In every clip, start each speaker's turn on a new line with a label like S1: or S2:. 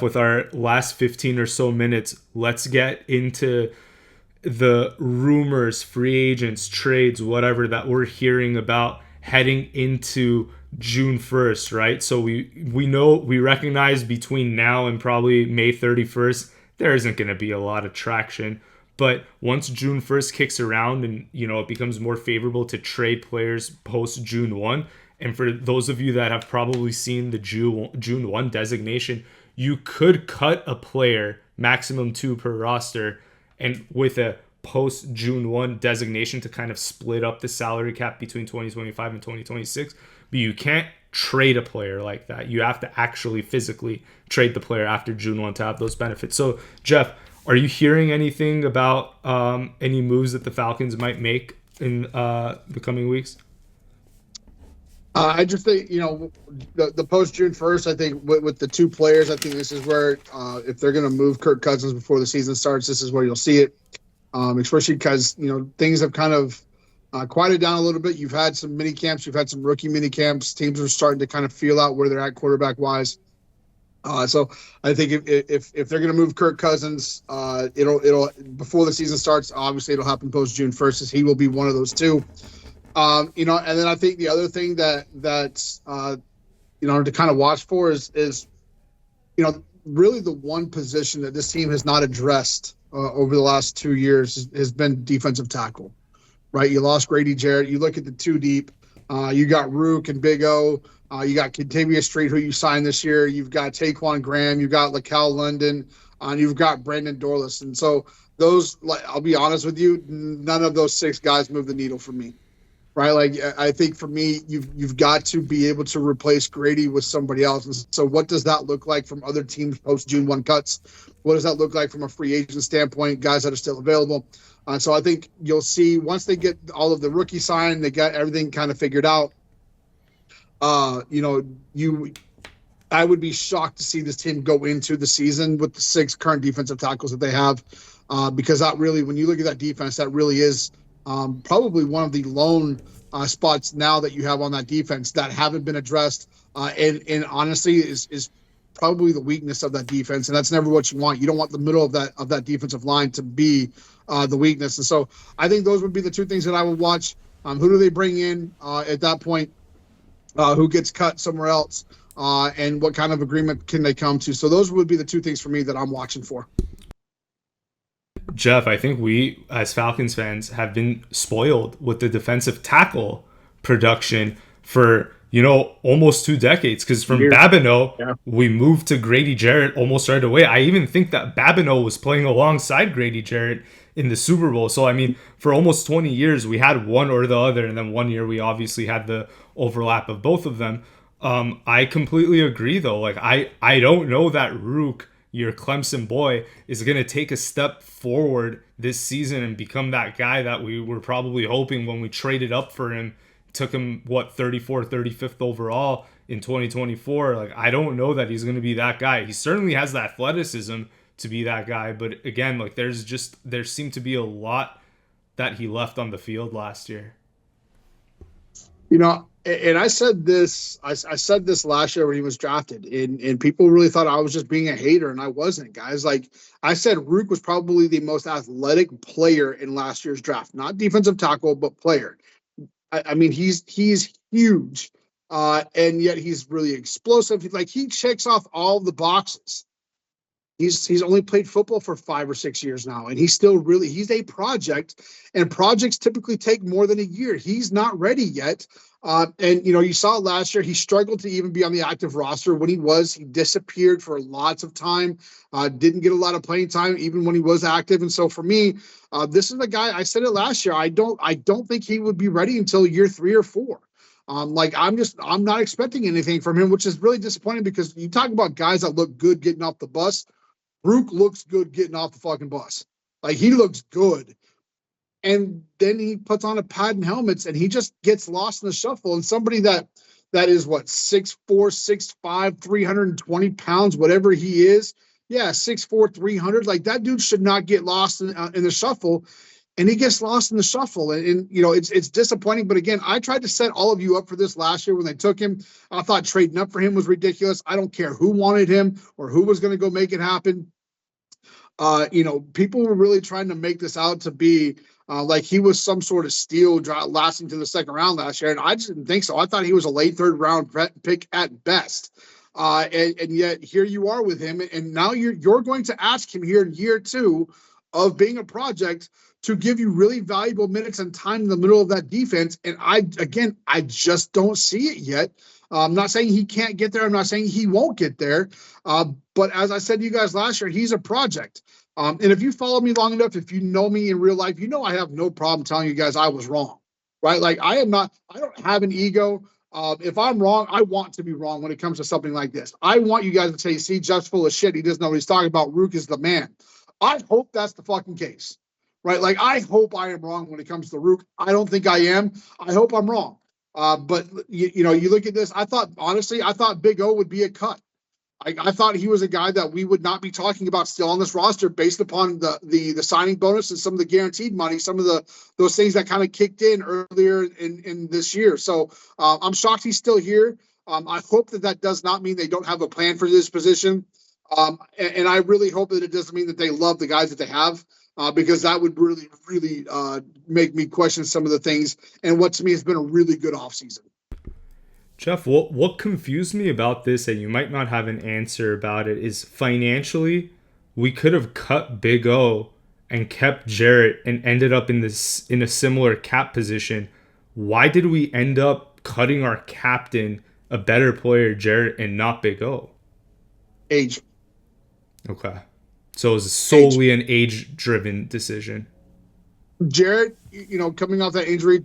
S1: with our last 15 or so minutes, let's get into the rumors, free agents, trades, whatever that we're hearing about heading into June 1st, right? So we know we recognize between now and probably May 31st there isn't going to be a lot of traction. But once June 1st kicks around and it becomes more favorable to trade players post June 1, and for those of you that have probably seen the June 1 designation, you could cut a player maximum 2 per roster, and with a post June 1 designation to kind of split up the salary cap between 2025 and 2026. But you can't trade a player like that. You have to actually physically trade the player after June 1 to have those benefits. So, Jeff, are you hearing anything about any moves that the Falcons might make in the coming weeks?
S2: I just think, the post June 1st, I think with the 2 players, I think this is where, if they're going to move Kirk Cousins before the season starts, this is where you'll see it. Especially because, things have kind of quieted down a little bit. You've had some mini camps, you've had some rookie mini camps. Teams are starting to kind of feel out where they're at quarterback wise. So I think if they're going to move Kirk Cousins, it'll before the season starts. Obviously, it'll happen post June 1st, as he will be one of those 2. And then I think the other thing that's to kind of watch for is really the one position that this team has not addressed over the last 2 years has been defensive tackle, right? You lost Grady Jarrett. You look at the 2 deep. You got Ruke and Big O. You got Kentavious Street, who you signed this year. You've got Taquan Graham. You've got LaCal London. And you've got Brandon Dorless. And so those, I'll be honest with you, none of those 6 guys move the needle for me. Right, like I think for me, you've got to be able to replace Grady with somebody else. And so, what does that look like from other teams post June 1 cuts? What does that look like from a free agent standpoint? Guys that are still available. So I think you'll see once they get all of the rookie signed, they got everything kind of figured out. I would be shocked to see this team go into the season with the 6 current defensive tackles that they have, because that really, when you look at that defense, that really is. Probably one of the lone spots now that you have on that defense that haven't been addressed, and honestly is probably the weakness of that defense, and that's never what you want. You don't want the middle of that defensive line to be the weakness, and so I think those would be the 2 things that I would watch. Who do they bring in at that point? Who gets cut somewhere else, and what kind of agreement can they come to? So those would be the 2 things for me that I'm watching for.
S1: Jeff, I think we, as Falcons fans, have been spoiled with the defensive tackle production for, almost 2 decades. Because from Babineau, we moved to Grady Jarrett almost right away. I even think that Babineau was playing alongside Grady Jarrett in the Super Bowl. So, I mean, for almost 20 years, we had one or the other. And then one year, we obviously had the overlap of both of them. I completely agree, though. Like, I don't know that Ruke, your Clemson boy, is going to take a step forward this season and become that guy that we were probably hoping when we traded up for him, took him, 34th, 35th overall in 2024. Like, I don't know that he's going to be that guy. He certainly has the athleticism to be that guy. But again, like, there seemed to be a lot that he left on the field last year.
S2: And I said this last year when he was drafted, and people really thought I was just being a hater, and I wasn't, guys. Like I said, Ruke was probably the most athletic player in last year's draft, not defensive tackle, but player. I mean, he's huge, and yet he's really explosive. Like, he checks off all the boxes. He's only played football for 5 or 6 years now, and he's a project, and projects typically take more than a year. He's not ready yet. And you saw last year, he struggled to even be on the active roster. When he disappeared for lots of time, didn't get a lot of playing time, even when he was active. And so for me, this is the guy, I said it last year, I don't think he would be ready until year 3 or 4. I'm not expecting anything from him, which is really disappointing, because you talk about guys that look good getting off the bus. Ruke looks good getting off the fucking bus. Like, he looks good. And then he puts on a pad and helmets, and he just gets lost in the shuffle. And somebody that is 6'4", 6'5", 320 pounds, whatever he is. Yeah, 6'4", 300. Like, that dude should not get lost in the shuffle. and he gets lost in the shuffle. And it's disappointing. But again, I tried to set all of you up for this last year when they took him. I thought trading up for him was ridiculous. I don't care who wanted him or who was going to go make it happen. People were really trying to make this out to be like he was some sort of steal lasting to the second round last year. And I just didn't think so. I thought he was a late third round pick at best. And yet here you are with him. And now you're going to ask him here in year 2 of being a project to give you really valuable minutes and time in the middle of that defense. And I just don't see it yet. I'm not saying he can't get there. I'm not saying he won't get there. But as I said to you guys last year, he's a project. And if you follow me long enough, if you know me in real life, I have no problem telling you guys I was wrong, right? Like I don't have an ego. If I'm wrong, I want to be wrong when it comes to something like this. I want you guys to say, see, Jeff's full of shit. He doesn't know what he's talking about. Ruke is the man. I hope that's the fucking case, right? Like I hope I am wrong when it comes to Ruke. I don't think I am. I hope I'm wrong. But you look at this. I thought Big O would be a cut. I thought he was a guy that we would not be talking about still on this roster based upon the signing bonus and some of the guaranteed money, some of those things that kind of kicked in earlier in this year. So I'm shocked he's still here. I hope that does not mean they don't have a plan for this position. And I really hope that it doesn't mean that they love the guys that they have. Because that would really, really make me question some of the things and what to me has been a really good offseason.
S1: Jeff, what confused me about this, and you might not have an answer about it, is financially, we could have cut Big O and kept Jarrett and ended up in a similar cap position. Why did we end up cutting our captain, a better player, Jarrett, and not Big O?
S2: Age.
S1: Okay. So it was solely an age-driven decision.
S2: Jarrett, coming off that injury,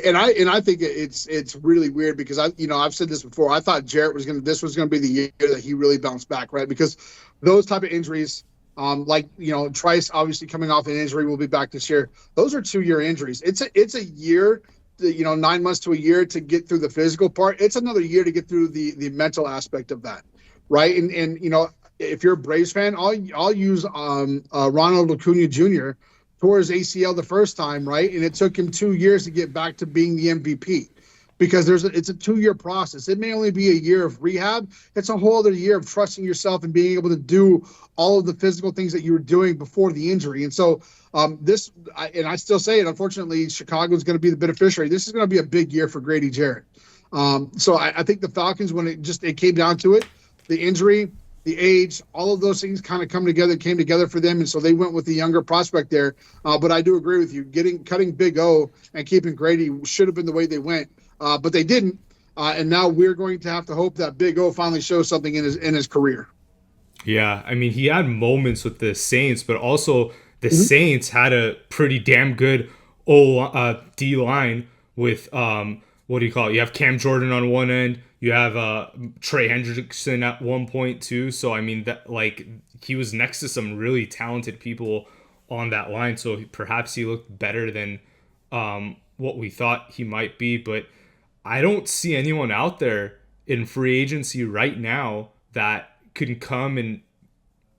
S2: and I think it's really weird because I've said this before. I thought Jarrett this was going to be the year that he really bounced back, right? Because those type of injuries, Trice obviously coming off an injury will be back this year. Those are 2-year injuries. It's a year, 9 months to a year to get through the physical part. It's another year to get through the mental aspect of that, right? And if you're a Braves fan, I'll use Ronald Acuna Jr. tore his ACL the first time, right? And it took him 2 years to get back to being the MVP because it's a 2-year process. It may only be a year of rehab. It's a whole other year of trusting yourself and being able to do all of the physical things that you were doing before the injury. And so I still say it, unfortunately, Chicago is going to be the beneficiary. This is going to be a big year for Grady Jarrett. So I think the Falcons, when it came down to it, the injury, the age, all of those things kind of came together for them. And so they went with the younger prospect there. But I do agree with you. Cutting Big O and keeping Grady should have been the way they went. But they didn't. And now we're going to have to hope that Big O finally shows something in his career.
S1: Yeah. I mean, he had moments with the Saints, but also the Saints had a pretty damn good D line with, what do you call it? You have Cam Jordan on one end. You have Trey Hendrickson at one point too. So I mean that he was next to some really talented people on that line. So perhaps he looked better than what we thought he might be. But I don't see anyone out there in free agency right now that can come and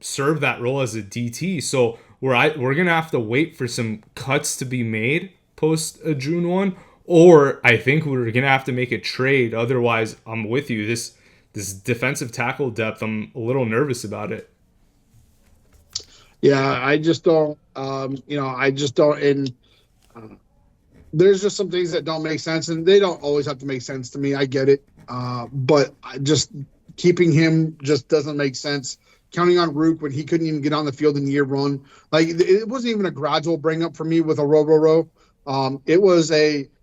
S1: serve that role as a DT. So we're gonna have to wait for some cuts to be made post June 1. Or I think we're going to have to make a trade. Otherwise, I'm with you. This defensive tackle depth, I'm a little nervous about it.
S2: Yeah, I just don't. And there's just some things that don't make sense, and they don't always have to make sense to me. I get it. But just keeping him just doesn't make sense. Counting on Ruke when he couldn't even get on the field in year 1. It wasn't even a gradual bring up for me with Orhorhoro. It was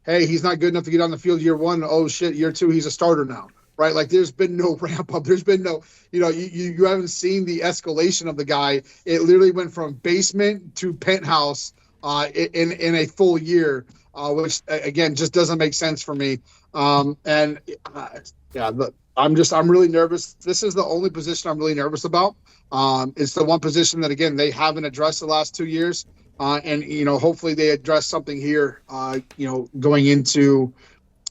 S2: hey, he's not good enough to get on the field year 1. Oh shit, year 2, he's a starter now, right? There's been no ramp up. There's been no, you haven't seen the escalation of the guy. It literally went from basement to penthouse in a full year, which again just doesn't make sense for me. I'm really nervous. This is the only position I'm really nervous about. It's the one position that again they haven't addressed the last 2 years. And hopefully they address something here, going into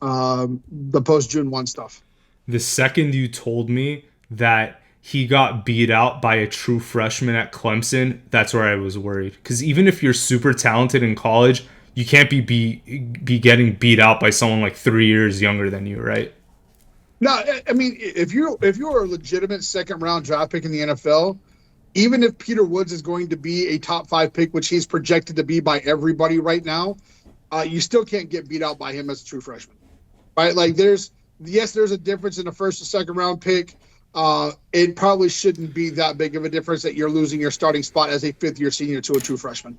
S2: the post June 1 stuff.
S1: The second you told me that he got beat out by a true freshman at Clemson, that's where I was worried. Because even if you're super talented in college, you can't be getting beat out by someone like 3 years younger than you, right?
S2: No, I mean, if you're a legitimate second round draft pick in the NFL, even if Peter Woods is going to be a top 5 pick, which he's projected to be by everybody right now, you still can't get beat out by him as a true freshman, right? Like there's a difference in a first and second round pick. It probably shouldn't be that big of a difference that you're losing your starting spot as a 5th-year senior to a true freshman.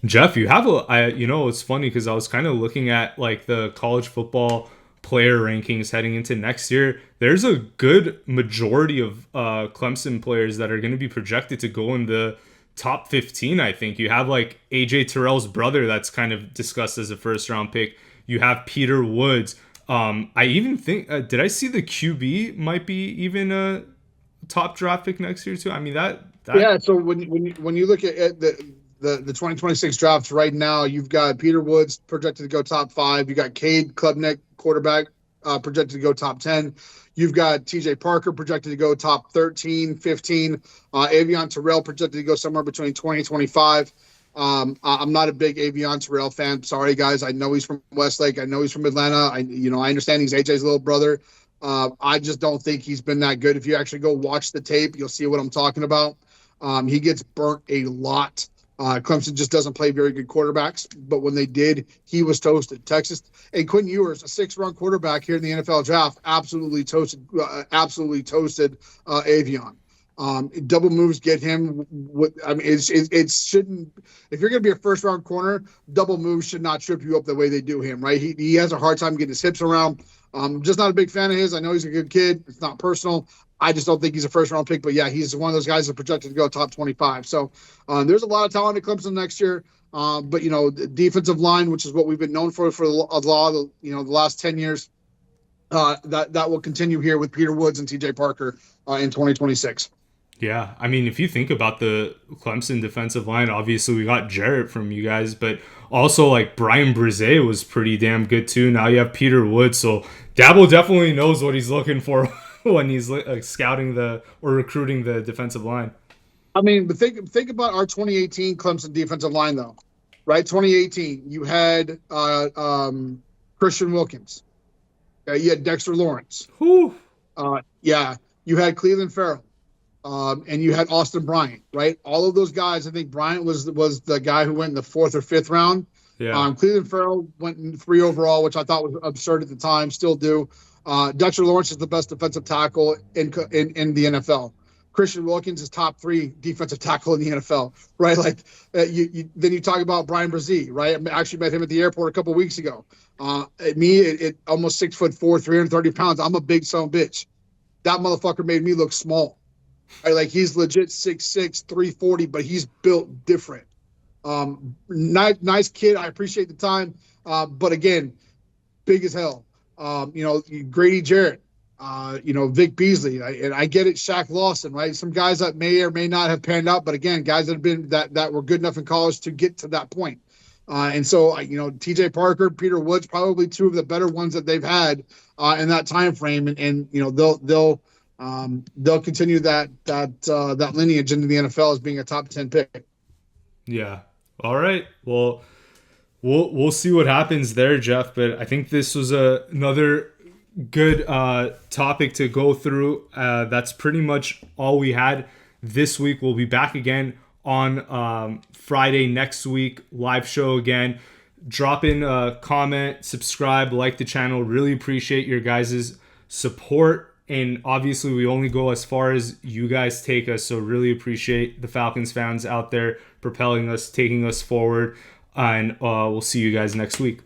S1: Jeff, it's funny because I was kind of looking at like the college football player rankings heading into next year. There's a good majority of Clemson players that are going to be projected to go in the top 15. I think you have like AJ Terrell's brother that's kind of discussed as a first round pick. You have Peter Woods. I even think did I see the QB might be even a top draft pick next year too? I mean that
S2: yeah. So when you look at the 2026 drafts right now, you've got Peter Woods projected to go top 5. You got Cade Klubnik, quarterback, projected to go top 10. You've got TJ Parker projected to go top 13, 15. Avion Terrell projected to go somewhere between 20 and 25. I'm not a big Avion Terrell fan. Sorry, guys. I know he's from Westlake. I know he's from Atlanta. I understand he's AJ's little brother. I just don't think he's been that good. If you actually go watch the tape, you'll see what I'm talking about. He gets burnt a lot. Clemson just doesn't play very good quarterbacks, but when they did, he was toasted. Texas and Quinn Ewers, a 6th-round quarterback here in the NFL draft, absolutely toasted Avion. Double moves get him. It shouldn't. If you're going to be a first-round corner, double moves should not trip you up the way they do him. Right? He has a hard time getting his hips around. Just not a big fan of his. I know he's a good kid. It's not personal. I just don't think he's a first-round pick. But, yeah, he's one of those guys that's projected to go top 25. So there's a lot of talent at Clemson next year. But, the defensive line, which is what we've been known for a lot of, the last 10 years, that will continue here with Peter Woods and TJ Parker in 2026.
S1: Yeah, I mean, if you think about the Clemson defensive line, obviously we got Jarrett from you guys, but also like Brian Brzee was pretty damn good too. Now you have Peter Woods, so Dabo definitely knows what he's looking for when he's scouting or recruiting the defensive line.
S2: I mean, but think about our 2018 Clemson defensive line though, right? 2018, you had Christian Wilkins, you had Dexter Lawrence,
S1: you
S2: had Cleveland Farrell. And you had Austin Bryant, right? All of those guys. I think Bryant was the guy who went in the 4th or 5th round.
S1: Yeah.
S2: Cleveland Farrell went in 3 overall, which I thought was absurd at the time. Still do. Dexter Lawrence is the best defensive tackle in the NFL. Christian Wilkins is top 3 defensive tackle in the NFL, right? Like then you talk about Brian Brzee, right? I actually met him at the airport a couple of weeks ago. At almost 6'4", 330 pounds. I'm a big son of a bitch. That motherfucker made me look small. Right, like he's legit 6'6", 340, but he's built different. Nice kid. I appreciate the time. But again, big as hell. Grady Jarrett, Vic Beasley. And I get it, Shaq Lawson, right? Some guys that may or may not have panned out, but again, guys that have been that were good enough in college to get to that point. And so, TJ Parker, Peter Woods, probably 2 of the better ones that they've had in that time frame. And they'll continue that lineage into the NFL as being a top 10 pick.
S1: Yeah. All right. Well, we'll see what happens there, Jeff. But I think this was another good topic to go through. That's pretty much all we had this week. We'll be back again on Friday next week. Live show again. Drop in a comment, subscribe, like the channel. Really appreciate your guys' support. And obviously, we only go as far as you guys take us. So really appreciate the Falcons fans out there propelling us, taking us forward. And we'll see you guys next week.